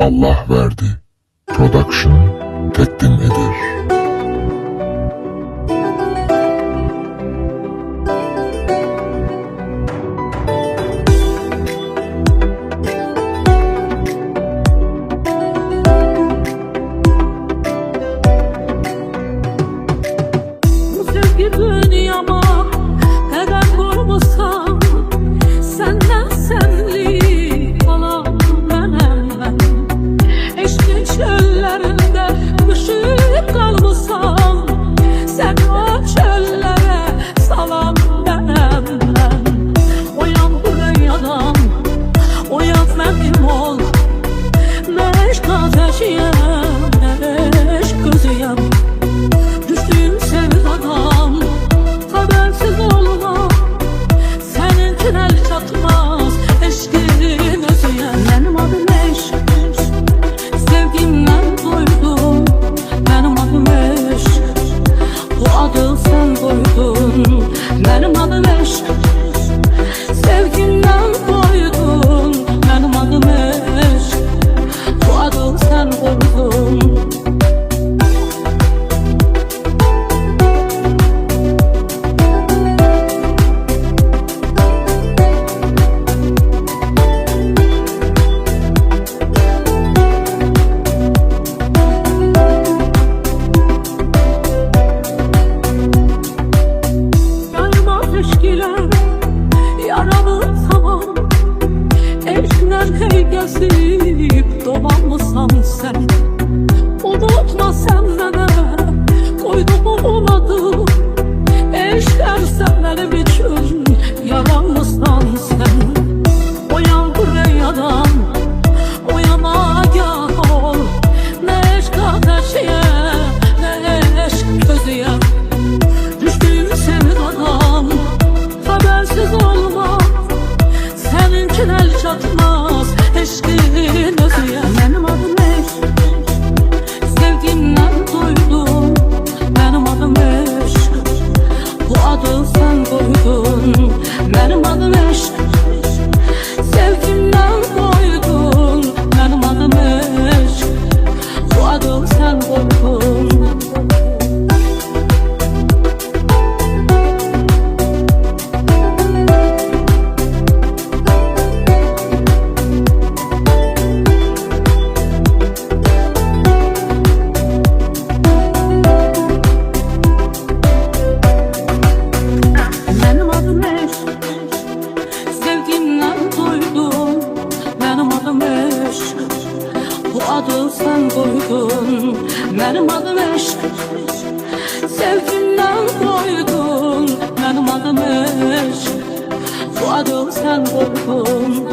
Allah verdi. Production takdim eder. Bu sevgi dünyama neden vurmuşsan, senden senlik olan benem. Eşkin çöllerinde düşüp kalmışsam, sen o çöllere salan benem. Uyan buraya, uyan benim ol. Ne eşk ateşiyem, ne eşk gözüyem. Düştüğüm sevdadan habersiz olma, seninkin el çatmaz eşkin özüye. Benim adım eşk, sevgimden doydum. Benim adım eşk, bu adı sen koydun. Benim adım eşk, sevgimden doydum. Benim adım eşk, bu adı sen koydun. Gezip dolanmışsan sen, unutma sen bana koyduğum adı. Eşler sen benim için yaranmışsan sen. Uyan buraya, uyan agah ol. Ne eşk ateşiye, ne eşk közüye. Düştüğüm sevdadan habersiz olma, seninkin el çatmaz eşkin özüye. Benim adım eşk, sevgimden doydum. Benim adım eşk, bu adı sen koydun. Benim adım eşk, sevgimden doydum. Benim adım eşk, bu adı sen koydun. Bu adı sen koydun. Benim adım eşk, sevgimden koydun. Benim adım eşk, bu adı sen koydun.